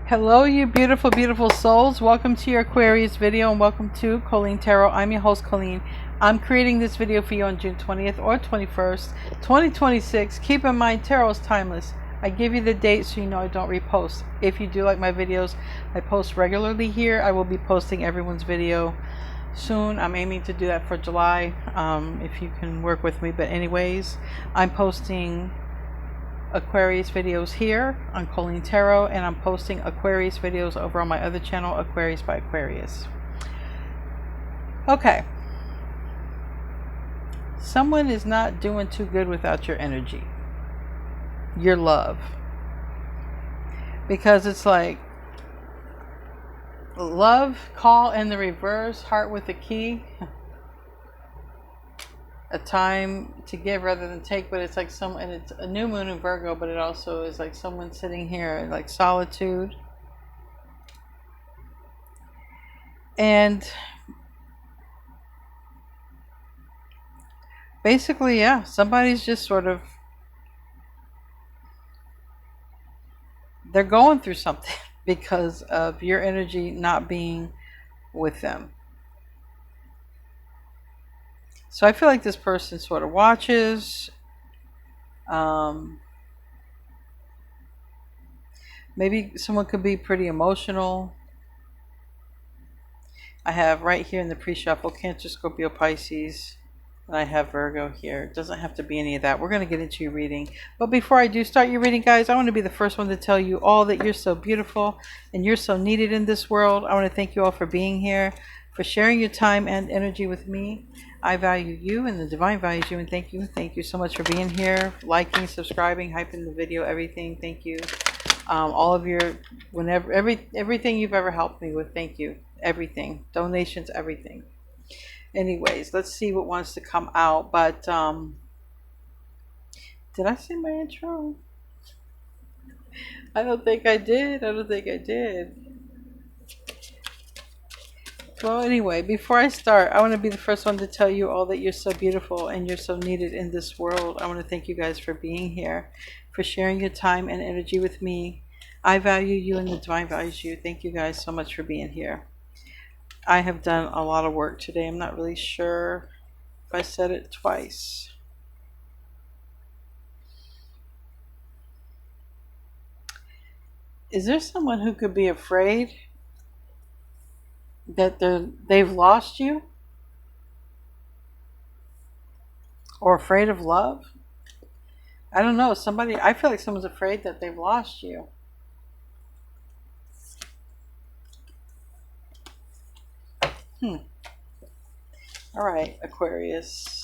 Hello, you beautiful, beautiful souls. Welcome to your Aquarius video and welcome to Colleen Tarot. I'm your host, Colleen. I'm creating this video for you on June 20th or 21st, 2026. Keep in mind, tarot is timeless. I give you the date so you know I don't repost. If you do like my videos, I post regularly here. I will be posting everyone's video soon. I'm aiming to do that for July, if you can work with me. But anyways, I'm posting Aquarius videos here on Colleen Tarot, and I'm posting Aquarius videos over on my other channel, Aquarius by Aquarius. Okay. Someone is not doing too good without your energy, your love. Because it's like love, call in the reverse, heart with a key. A time to give rather than take, but it's like and it's a new moon in Virgo, but it also is like someone sitting here in like solitude. And basically, yeah, somebody's just sort of, they're going through something because of your energy not being with them. So I feel like this person sort of watches. Maybe someone could be pretty emotional. I have right here in the pre-shuffle Cancer, Scorpio, Pisces. And I have Virgo here. It doesn't have to be any of that. We're going to get into your reading. But before I do start your reading, guys, I want to be the first one to tell you all that you're so beautiful and you're so needed in this world. I want to thank you all for being here, for sharing your time and energy with me. I value you and the divine values you, and thank you. Thank you so much for being here, liking, subscribing, hyping the video, everything. Thank you. All of your, everything you've ever helped me with. Thank you. Everything. Donations, everything. Anyways, let's see what wants to come out. But did I say my intro? I don't think I did. Well, anyway, before I start, I want to be the first one to tell you all that you're so beautiful and you're so needed in this world. I want to thank you guys for being here, for sharing your time and energy with me. I value you and the divine values you. Thank you guys so much for being here. I have done a lot of work today. I'm not really sure if I said it twice. Is there someone who could be afraid that they've lost you? Or afraid of love? I don't know. I feel like someone's afraid that they've lost you. All right, Aquarius.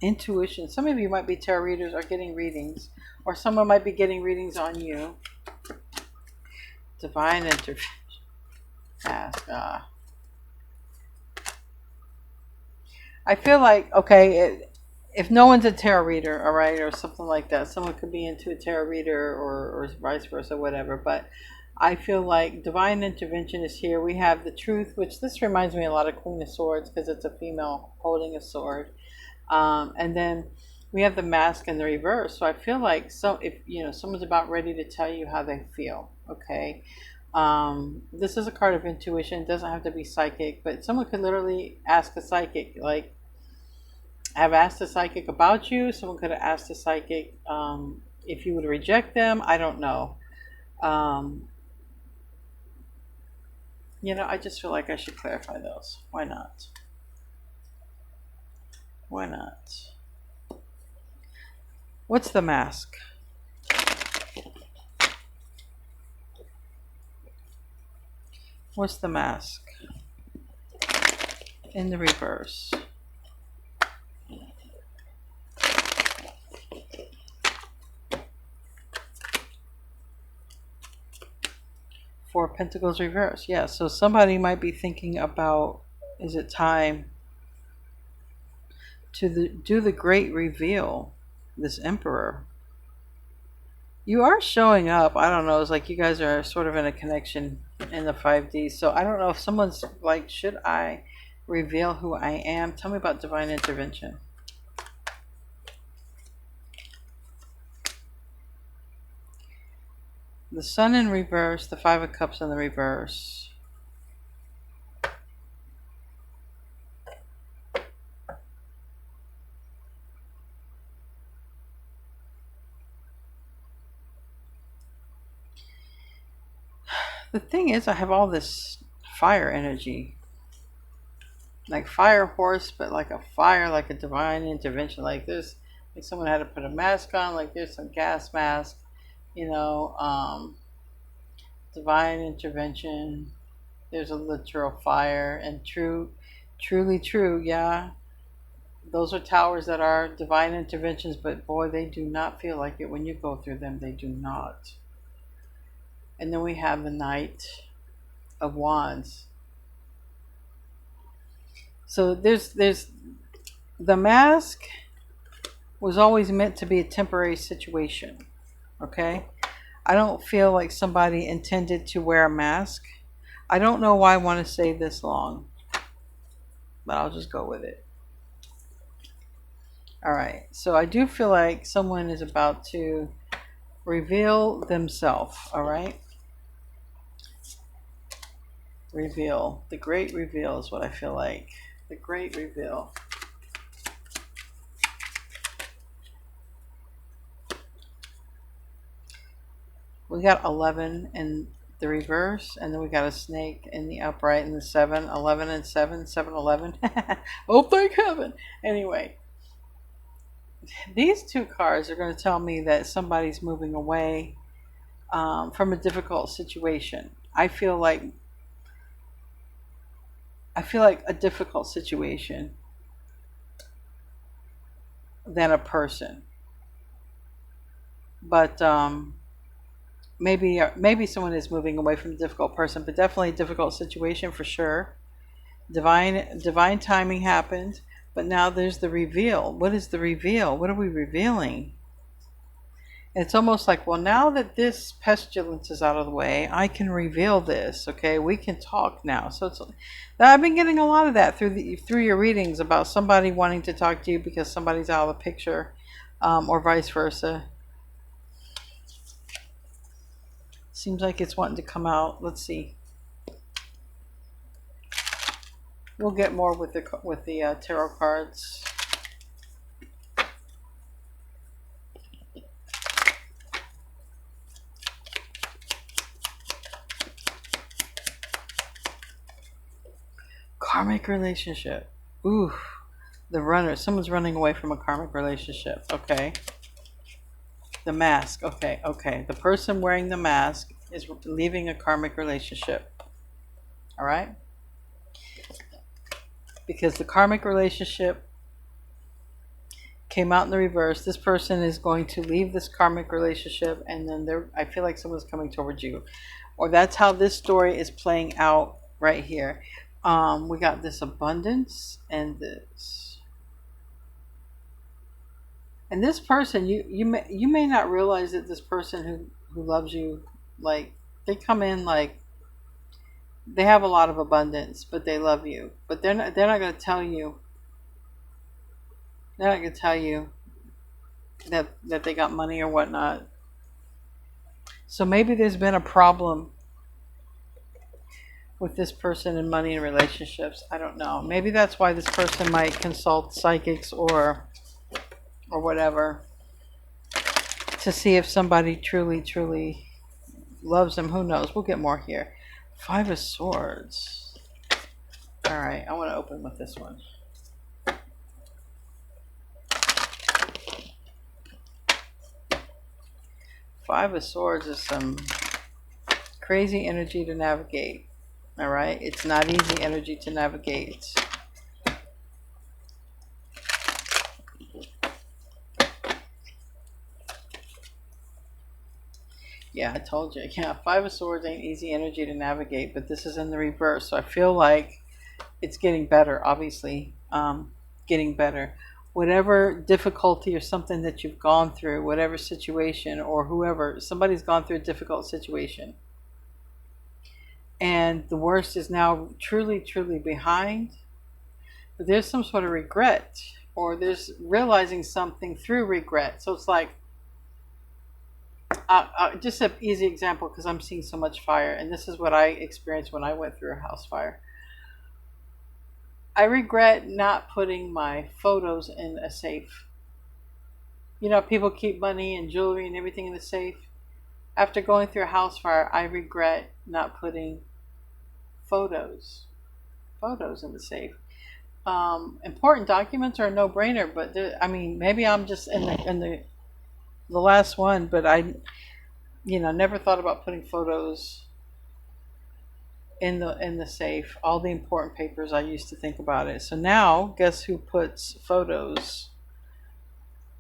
Intuition. Some of you might be tarot readers or getting readings, or someone might be getting readings on you. Divine intervention. Ask. I feel like, okay, if no one's a tarot reader, all right, or something like that, someone could be into a tarot reader or vice versa, whatever. But I feel like divine intervention is here. We have the Truth, which this reminds me a lot of Queen of Swords because it's a female holding a sword. And then we have the Mask in the reverse. So I feel like if someone's about ready to tell you how they feel, okay. This is a card of intuition. It doesn't have to be psychic, but someone could literally ask a psychic, like have asked a psychic about you. Someone could have asked a psychic if you would reject them. I don't know. I just feel like I should clarify those. Why not? Why not? What's the Mask? What's the Mask? In the reverse. Four of Pentacles reverse. Yeah, so somebody might be thinking about, is it time to do the great reveal? This Emperor. You are showing up. I don't know. It's like you guys are sort of in a connection in the 5D. So I don't know if someone's like, should I reveal who I am? Tell me about divine intervention. The Sun in reverse, the Five of Cups in the reverse. The thing is, I have all this fire energy. Like fire horse, but like a fire, like a divine intervention. Like there's, like someone had to put a mask on, like there's some gas mask, you know, divine intervention. There's a literal fire and truly true, yeah. Those are towers that are divine interventions, but boy, they do not feel like it when you go through them. They do not. And then we have the Knight of Wands. So there's the mask was always meant to be a temporary situation. Okay? I don't feel like somebody intended to wear a mask. I don't know why I want to say this long, but I'll just go with it. All right. So I do feel like someone is about to reveal themselves. All right. Reveal. The great reveal is what I feel like. The great reveal. We got 11 in the reverse, and then we got a snake in the upright and the 7, 11 and 7, 7, 11. Oh, thank heaven. Anyway, these two cards are going to tell me that somebody's moving away from a difficult situation. I feel like a difficult situation than a person. But maybe someone is moving away from a difficult person, but definitely a difficult situation for sure. Divine timing happened, but now there's the reveal. What is the reveal? What are we revealing? It's almost like, well, now that this pestilence is out of the way, I can reveal this. Okay, we can talk now. So I've been getting a lot of that through your readings about somebody wanting to talk to you because somebody's out of the picture, or vice versa. Seems like it's wanting to come out. Let's see. We'll get more with the tarot cards. Karmic relationship. Ooh, the runner. Someone's running away from a karmic relationship. Okay. The mask. Okay. The person wearing the mask is leaving a karmic relationship. All right. Because the karmic relationship came out in the reverse. This person is going to leave this karmic relationship, and then I feel like someone's coming towards you, or that's how this story is playing out right here. We got this abundance and this person. You may not realize that this person who loves you, like they come in like they have a lot of abundance, but they love you, but they're not going to tell you. They're not going to tell you that they got money or whatnot. So maybe there's been a problem with this person in money and relationships. I don't know. Maybe that's why this person might consult psychics or whatever to see if somebody truly loves them. Who knows? We'll get more here. 5 of Swords. All right, I want to open with this one. Five of Swords is some crazy energy to navigate. All right, it's not easy energy to navigate. Yeah, I told you. Yeah, 5 of Swords ain't easy energy to navigate, but this is in the reverse, so I feel like it's getting better. Obviously, getting better. Whatever difficulty or something that you've gone through, whatever situation or whoever, somebody's gone through a difficult situation. And the worst is now truly behind. But there's some sort of regret, or there's realizing something through regret. So it's like, Just an easy example because I'm seeing so much fire, and this is what I experienced when I went through a house fire. I regret not putting my photos in a safe. You know, people keep money and jewelry and everything in the safe. After going through a house fire, I regret not putting photos photos in the safe. Important documents are a no-brainer, but I mean, maybe I'm just in the last one, but I, never thought about putting photos in the safe. All the important papers, I used to think about it. So now, guess who puts photos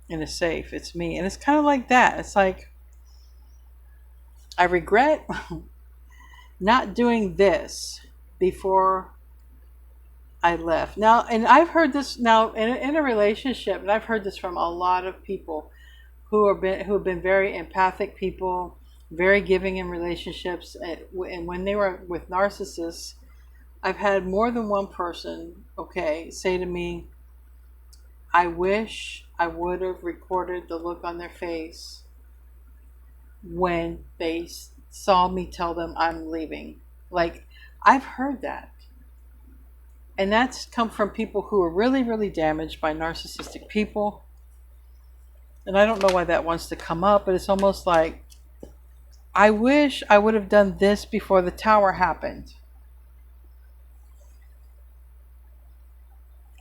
in a safe? It's me, and it's kind of like that. It's like I regret not doing this before I left. Now, and I've heard this now in a relationship, and I've heard this from a lot of people who have been very empathic people, very giving in relationships, and when they were with narcissists, I've had more than one person, okay, say to me, "I wish I would have recorded the look on their face when they saw me tell them I'm leaving." Like, I've heard that. And that's come from people who are really, really damaged by narcissistic people. And I don't know why that wants to come up, but it's almost like, I wish I would have done this before the tower happened.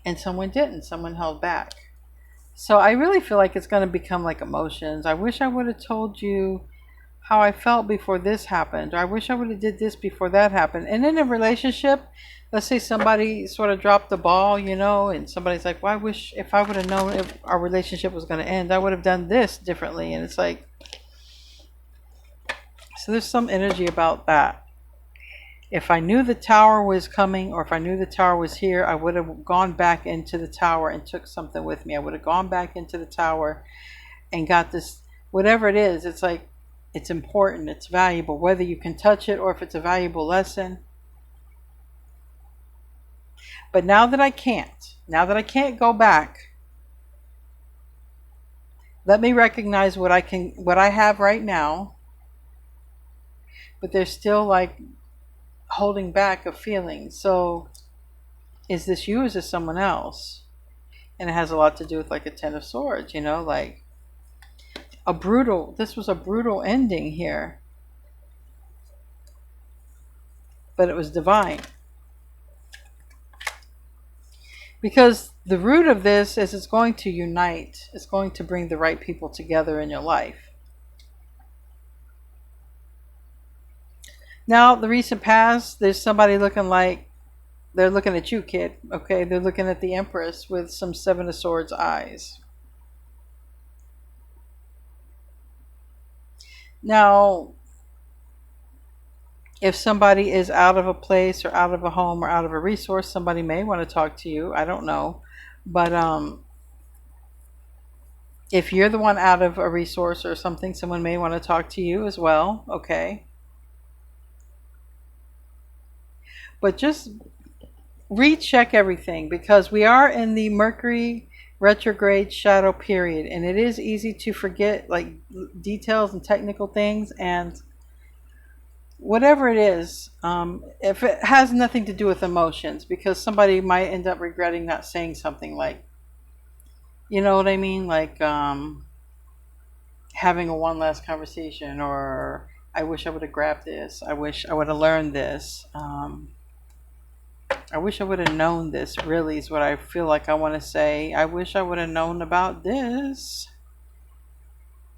And someone didn't. Someone held back. So I really feel like it's going to become like emotions. I wish I would have told you how I felt before this happened. Or I wish I would have did this before that happened. And in a relationship, let's say somebody sort of dropped the ball, and somebody's like, well, I wish if I would have known if our relationship was going to end, I would have done this differently. And it's like, so there's some energy about that. If I knew the tower was coming, or if I knew the tower was here, I would have gone back into the tower and took something with me. I would have gone back into the tower and got this, whatever it is. It's like, it's important, it's valuable, whether you can touch it or if it's a valuable lesson. But now that I can't go back, let me recognize what I have right now. But there's still like holding back a feeling. So is this you or is this someone else? And it has a lot to do with like a Ten of Swords, like this was a brutal ending here. But it was divine. Because the root of this is it's going to unite. It's going to bring the right people together in your life. Now, the recent past, there's somebody looking like they're looking at you, kid. Okay, they're looking at the Empress with some Seven of Swords eyes. Now, if somebody is out of a place or out of a home or out of a resource, somebody may want to talk to you. I don't know. But if you're the one out of a resource or something, someone may want to talk to you as well. Okay. But just recheck everything, because we are in the Mercury retrograde shadow period, and it is easy to forget like details and technical things, and whatever it is, if it has nothing to do with emotions, because somebody might end up regretting not saying something, like, you know what I mean, like having a one last conversation, or I wish I would have grabbed this, I wish I would have learned this, I wish I would have known this, really is what I feel like I want to say. I wish I would have known about this.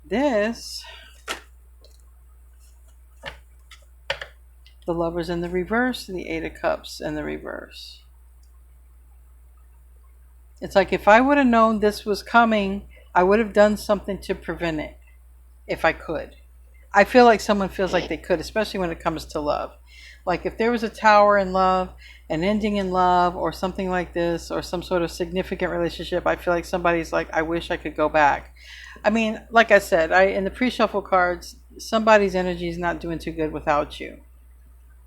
The Lovers in the reverse, and the Eight of Cups in the reverse. It's like, if I would have known this was coming, I would have done something to prevent it, if I could. I feel like someone feels like they could, especially when it comes to love. Like, if there was a tower in love, an ending in love, or something like this, or some sort of significant relationship, I feel like somebody's like, I wish I could go back. I mean, like I said, in the pre-shuffle cards, somebody's energy is not doing too good without you.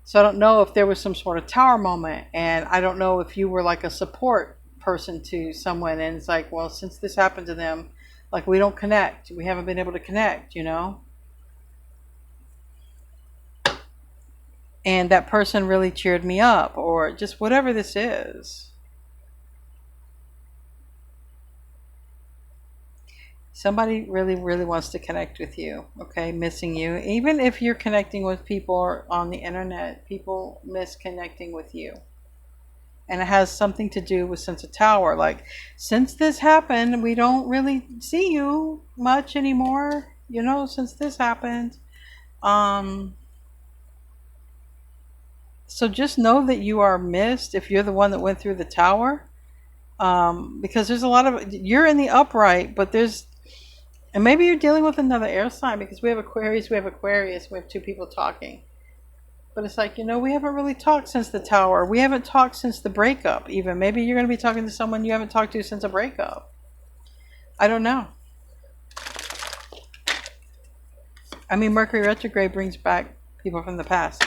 So I don't know if there was some sort of tower moment, and I don't know if you were like a support person to someone, and it's like, well, since this happened to them, like, we don't connect. We haven't been able to connect, and that person really cheered me up, or just whatever this is. Somebody really, really wants to connect with you, okay? Missing you. Even if you're connecting with people on the internet, people miss connecting with you. And it has something to do with sense of tower. Like, since this happened, we don't really see you much anymore. You know, since this happened. Um, so just know that you are missed if you're the one that went through the tower. Because there's a lot of, you're in the upright, but there's, and maybe you're dealing with another air sign, because we have Aquarius, we have two people talking. But it's like, we haven't really talked since the tower. We haven't talked since the breakup, even. Maybe you're going to be talking to someone you haven't talked to since a breakup. I don't know. I mean, Mercury retrograde brings back people from the past.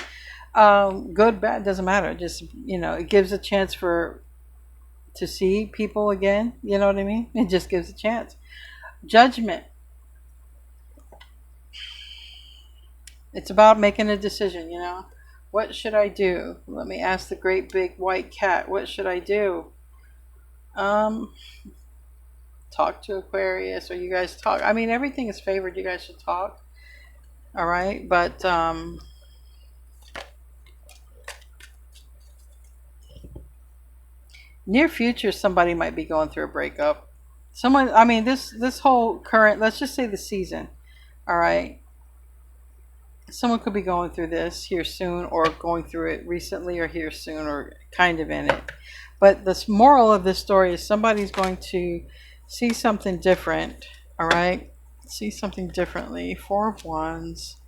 Good, bad, doesn't matter. Just, it gives a chance to see people again. You know what I mean? It just gives a chance. Judgment. It's about making a decision, What should I do? Let me ask the great big white cat. What should I do? Talk to Aquarius, or you guys talk. I mean, everything is favored. You guys should talk. All right, but near future, somebody might be going through a breakup. Someone. I mean, this whole current. Let's just say the season. All right. Someone could be going through this here soon, or going through it recently, or here soon, or kind of in it. But the moral of this story is somebody's going to see something different. All right, see something differently. Four of Wands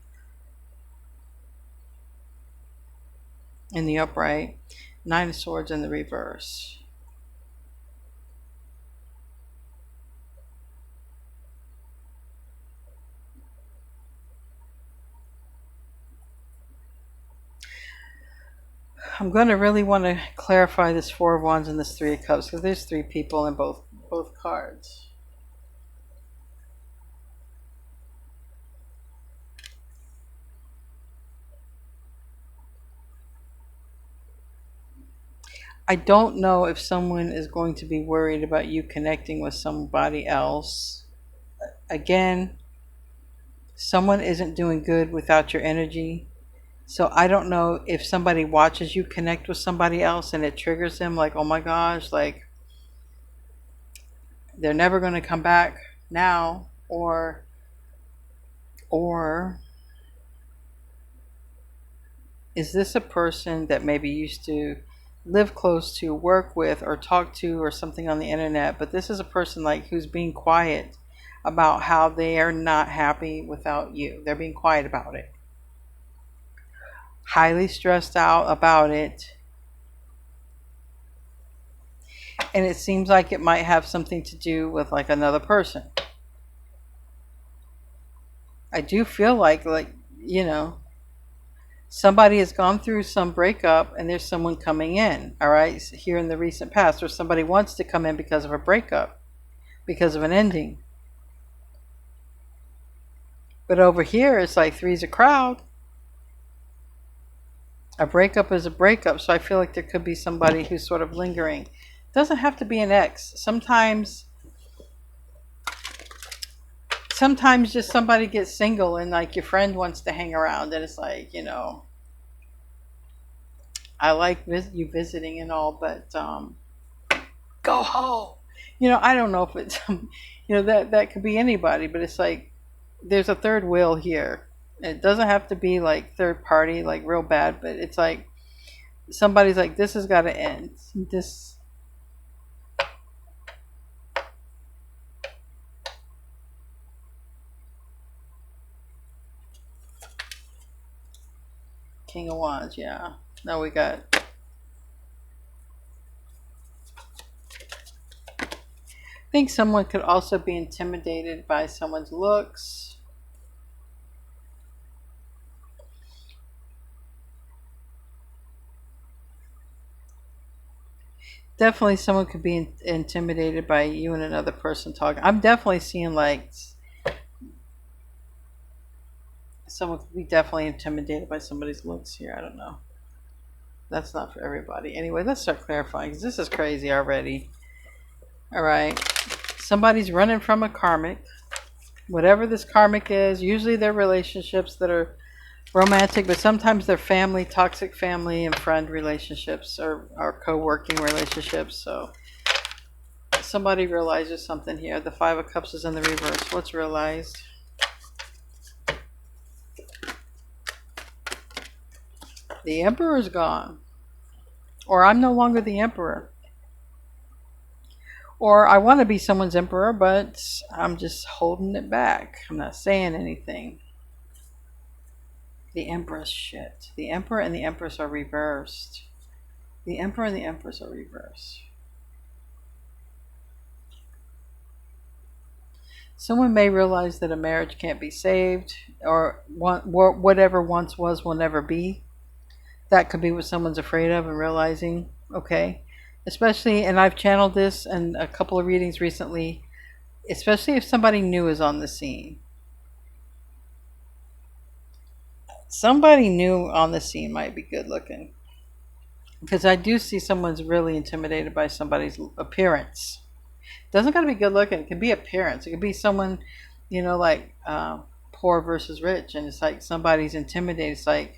in the upright, Nine of Swords in the reverse. I'm going to really want to clarify this Four of Wands and this Three of Cups, because there's three people in both cards. I don't know if someone is going to be worried about you connecting with somebody else. Again, someone isn't doing good without your energy. So I don't know if somebody watches you connect with somebody else and it triggers them, like, oh my gosh, like they're never going to come back now, or is this a person that maybe used to live close to, work with, or talk to, or something on the internet, but this is a person like who's being quiet about how they are not happy without you. They're being quiet about it. Highly stressed out about it. And it seems like it might have something to do with like another person. I do feel like somebody has gone through some breakup and there's someone coming in, all right, here in the recent past, or somebody wants to come in because of a breakup, because of an ending. But over here, it's like three's a crowd. A breakup is a breakup, so I feel like there could be somebody who's sort of lingering. It doesn't have to be an ex. Sometimes just somebody gets single and like your friend wants to hang around, and it's like, I like you visiting and all, but go home. I don't know if it's that could be anybody, but it's like there's a third wheel here. It doesn't have to be like third party, like real bad, but it's like somebody's like, this has got to end. This. King of Wands, yeah. Now we got. I think someone could also be intimidated by someone's looks. Definitely someone could be intimidated by you and another person talking. I'm definitely seeing like someone could be definitely intimidated by somebody's looks here. I don't know. That's not for everybody. Anyway, let's start clarifying because this is crazy already. All right. Somebody's running from a karmic. Whatever this karmic is, usually they're relationships that are romantic, but sometimes they're family, toxic family and friend relationships or co-working relationships. So somebody realizes something here. The Five of Cups is in the reverse. What's realized? The Emperor is gone. Or I'm no longer the Emperor. Or I want to be someone's Emperor, but I'm just holding it back. I'm not saying anything. The Empress, shit. The Emperor and the Empress are reversed. The Emperor and the Empress are reversed. Someone may realize that a marriage can't be saved, or whatever once was will never be. That could be what someone's afraid of and realizing, okay. Especially, and I've channeled this in a couple of readings recently, especially if somebody new is on the scene. Somebody new on the scene might be good looking. Because I do see someone's really intimidated by somebody's appearance. Doesn't gotta be good looking. It can be appearance. It could be someone, like poor versus rich, and it's like somebody's intimidated. It's like,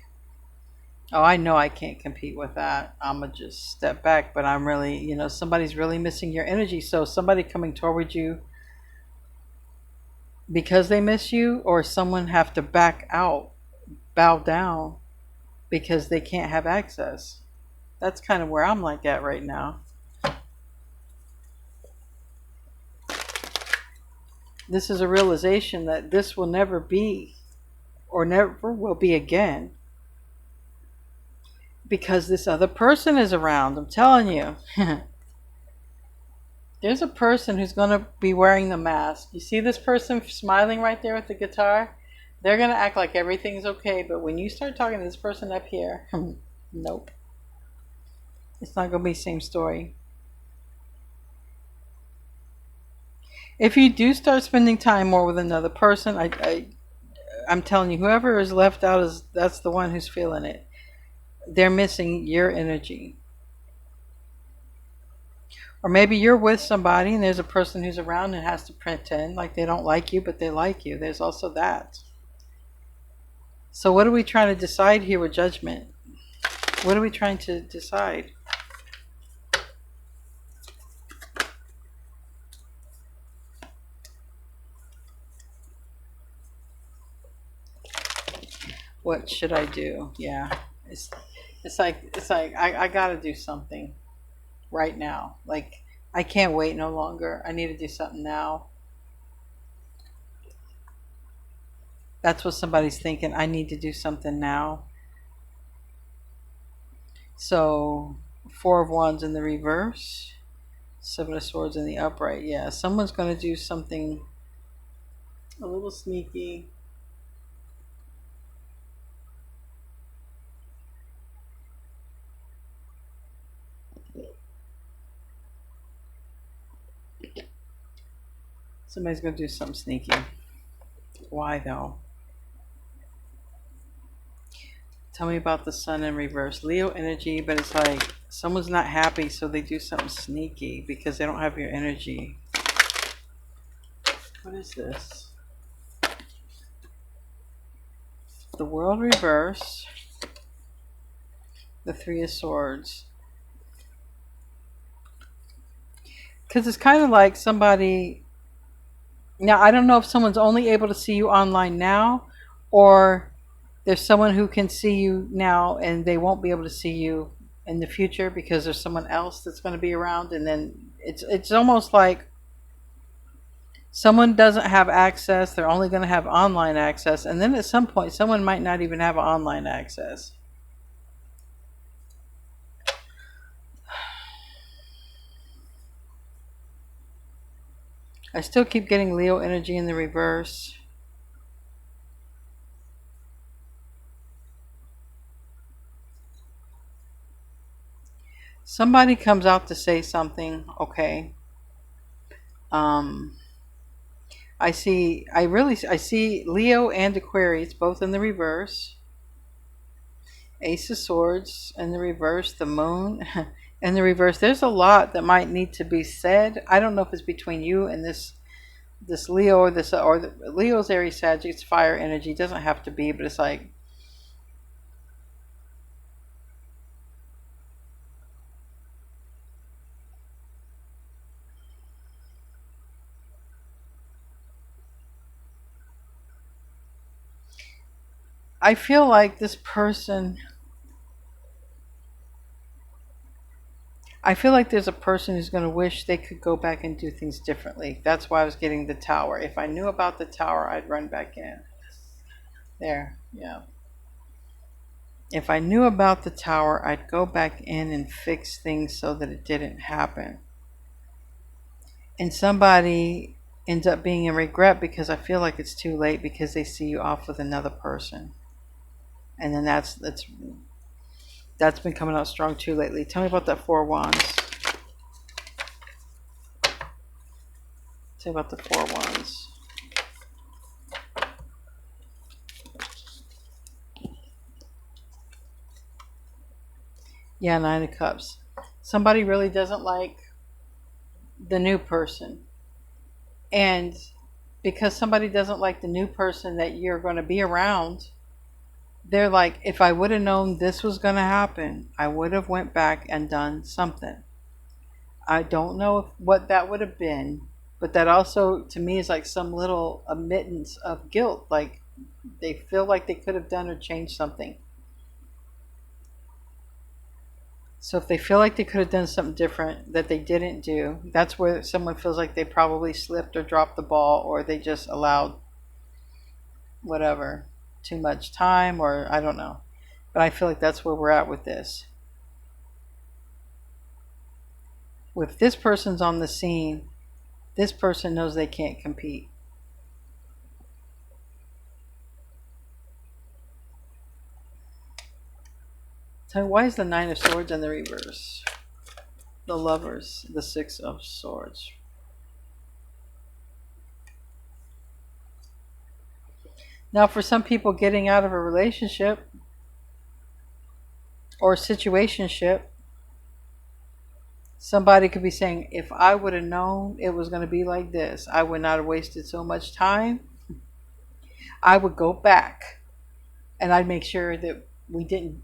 oh, I know I can't compete with that. I'm gonna just step back. But I'm really, somebody's really missing your energy. So somebody coming toward you because they miss you, or someone have to back out, bow down because they can't have access. That's kind of where I'm like at right now. This is a realization that this will never be, or never will be again, because this other person is around. I'm telling you. There's a person who's going to be wearing the mask. You see this person smiling right there with the guitar? They're going to act like everything's okay, but when you start talking to this person up here, nope. It's not going to be the same story. If you do start spending time more with another person, I'm telling you, whoever is left out, that's the one who's feeling it. They're missing your energy. Or maybe you're with somebody and there's a person who's around and has to pretend like they don't like you, but they like you. There's also that. So what are we trying to decide here with judgment? What are we trying to decide? What should I do? Yeah. It's like I gotta do something right now. Like, I can't wait no longer. I need to do something now. That's what somebody's thinking. I need to do something now. So, Four of Wands in the reverse, Seven of Swords in the upright. Yeah, someone's going to do something a little sneaky. Somebody's going to do something sneaky. Why though? Tell me about the Sun in reverse. Leo energy, but it's like someone's not happy, so they do something sneaky because they don't have your energy. What is this? The World reverse. The Three of Swords. Because it's kind of like somebody... Now, I don't know if someone's only able to see you online now, or there's someone who can see you now and they won't be able to see you in the future because there's someone else that's going to be around. And then it's almost like someone doesn't have access. They're only going to have online access. And then at some point, someone might not even have online access. I still keep getting Leo energy in the reverse. Somebody comes out to say something, okay. I see Leo and Aquarius both in the reverse. Ace of Swords in the reverse, the Moon in the reverse. There's a lot that might need to be said. I don't know if it's between you and this Leo or this or Leo's Aries Sagittarius. It's fire energy. It doesn't have to be, but it's like I feel like this person. I feel like there's a person who's going to wish they could go back and do things differently. That's why I was getting the tower. If I knew about the tower, I'd run back in. There, yeah. If I knew about the tower, I'd go back in and fix things so that it didn't happen. And somebody ends up being in regret because I feel like it's too late because they see you off with another person. And then that's been coming out strong too lately. Tell me about that Four of Wands. Tell me about the Four of Wands. Yeah, Nine of Cups. Somebody really doesn't like the new person. And because somebody doesn't like the new person that you're going to be around, they're like, if I would have known this was going to happen, I would have went back and done something. I don't know what that would have been, but that also to me is like some little admittance of guilt. Like they feel like they could have done or changed something. So if they feel like they could have done something different that they didn't do, that's where someone feels like they probably slipped or dropped the ball, or they just allowed whatever, too much time, or I don't know. But I feel like that's where we're at with this. If this person's on the scene, this person knows they can't compete. So why is the Nine of Swords in the reverse? The Lovers, the Six of Swords. Now, for some people, getting out of a relationship or situationship, somebody could be saying, if I would have known it was going to be like this, I would not have wasted so much time. I would go back and I'd make sure that we didn't,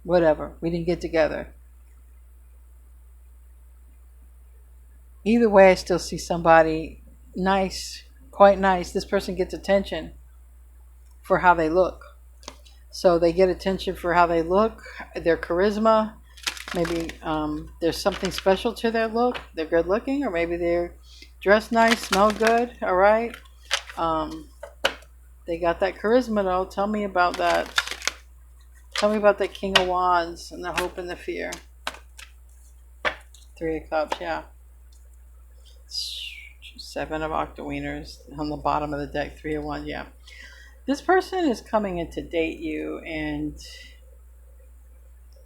whatever, we didn't get together. Either way, I still see somebody nice, quite nice. This person gets attention for how they look. So they get attention for how they look, their charisma. Maybe there's something special to their look. They're good looking, or maybe they're dressed nice, smell good. All right. They got that charisma though. Tell me about that. Tell me about the King of Wands and the hope and the fear. Three of Cups, yeah. Seven of Octawieners on the bottom of the deck. Three of Wands, yeah. This person is coming in to date you, and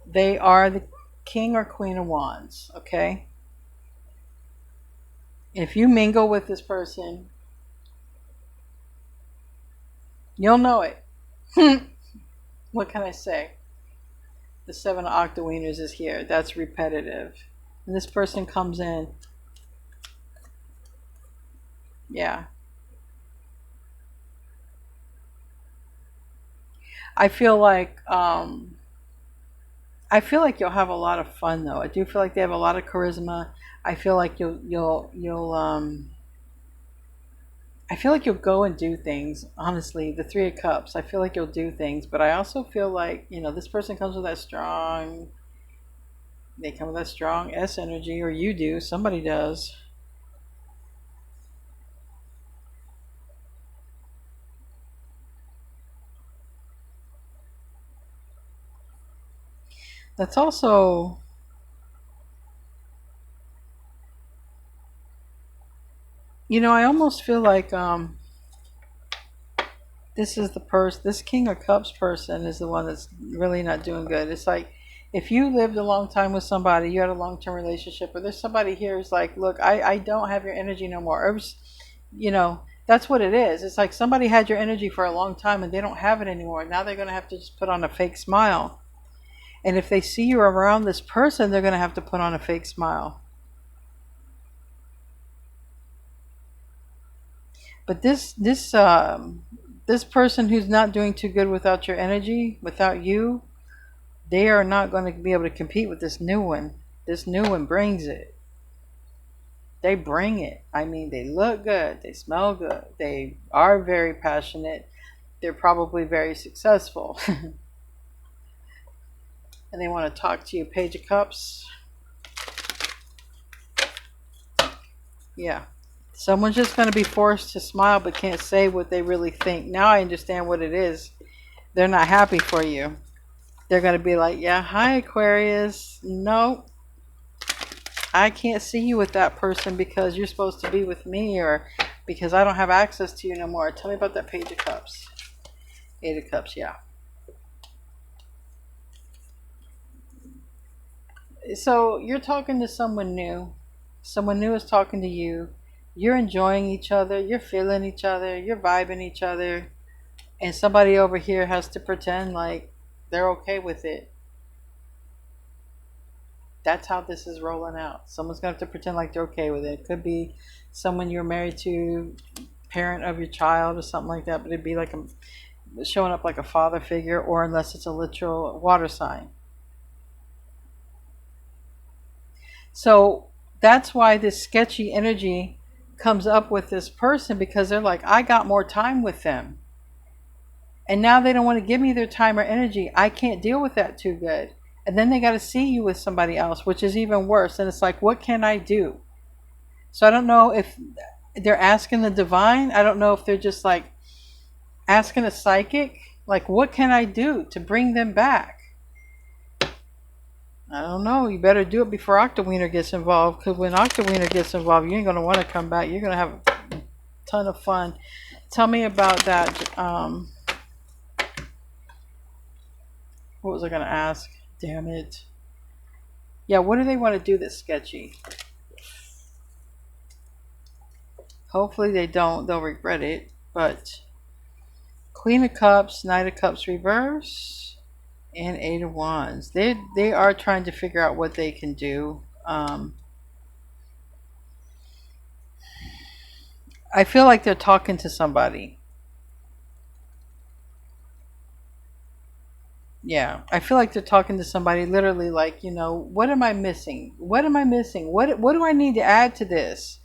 they are the King or Queen of Wands, okay? If you mingle with this person, you'll know it. What can I say? The Seven of Octawieners is here. That's repetitive. And this person comes in. Yeah. I feel like you'll have a lot of fun though. I do feel like they have a lot of charisma. I feel like you'll I feel like you'll go and do things. Honestly, the Three of Cups, I feel like you'll do things, but I also feel like, this person comes with that strong, they come with that strong S energy, or you do, somebody does. That's also, I almost feel like this King of Cups person is the one that's really not doing good. It's like if you lived a long time with somebody, you had a long-term relationship, or there's somebody here who's like, look, I don't have your energy no more. Or, that's what it is. It's like somebody had your energy for a long time and they don't have it anymore. Now they're going to have to just put on a fake smile. And if they see you around this person, they're going to have to put on a fake smile. But this person who's not doing too good without your energy, without you, they are not going to be able to compete with this new one. This new one brings it. They bring it. I mean, they look good. They smell good. They are very passionate. They're probably very successful. And they want to talk to you. Page of Cups. Yeah. Someone's just going to be forced to smile but can't say what they really think. Now I understand what it is. They're not happy for you. They're going to be like, yeah, hi Aquarius. No, I can't see you with that person because you're supposed to be with me, or because I don't have access to you no more. Tell me about that Page of Cups. Eight of Cups, yeah. So you're talking to someone new. Someone new is talking to you. You're enjoying each other. You're feeling each other. You're vibing each other. And somebody over here has to pretend like they're okay with it. That's how this is rolling out. Someone's going to have to pretend like they're okay with it. It could be someone you're married to, parent of your child or something like that. But it'd be like showing up like a father figure, or unless it's a literal water sign. So that's why this sketchy energy comes up with this person, because they're like, I got more time with them. And now they don't want to give me their time or energy. I can't deal with that too good. And then they got to see you with somebody else, which is even worse. And it's like, what can I do? So I don't know if they're asking the divine. I don't know if they're just like asking a psychic. Like, what can I do to bring them back? I don't know. You better do it before Octawiener gets involved. Because when Octawiener gets involved, you ain't going to want to come back. You're going to have a ton of fun. Tell me about that. What was I going to ask? Damn it. Yeah, what do they want to do that's sketchy? Hopefully they don't. They'll regret it. But Queen of Cups, Knight of Cups reverse, and Eight of Wands. They are trying to figure out what they can do. I feel like they're talking to somebody. Yeah, I feel like they're talking to somebody, literally like, what am I missing? What am I missing? What do I need to add to this?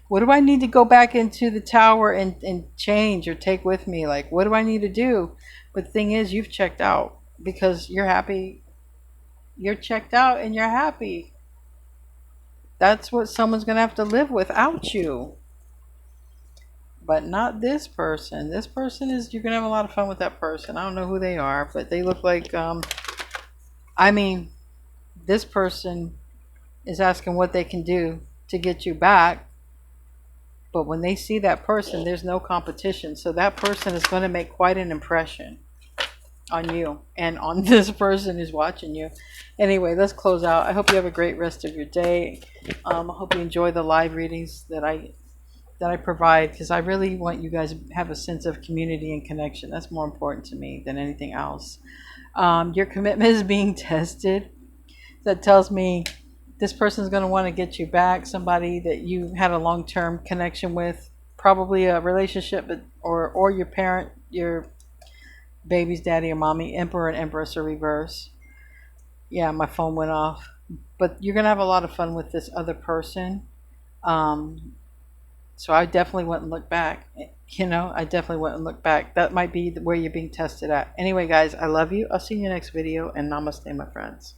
What do I need to go back into the tower and change or take with me? Like, what do I need to do? But the thing is, you've checked out because you're happy. You're checked out and you're happy. That's what someone's going to have to live without you. But not this person. This person is, you're going to have a lot of fun with that person. I don't know who they are, but they look like, this person is asking what they can do to get you back. But when they see that person, there's no competition. So that person is going to make quite an impression on you and on this person who's watching you. Anyway, let's close out. I hope you have a great rest of your day. I hope you enjoy the live readings that I provide, because I really want you guys to have a sense of community and connection. That's more important to me than anything else. Your commitment is being tested. That tells me this person is going to want to get you back, somebody that you had a long-term connection with, probably a relationship, or your parent, your baby's daddy or mommy, Emperor and Empress or reverse. Yeah, my phone went off. But you're going to have a lot of fun with this other person. So I definitely wouldn't look back. I definitely wouldn't look back. That might be where you're being tested at. Anyway, guys, I love you. I'll see you in the next video, and namaste, my friends.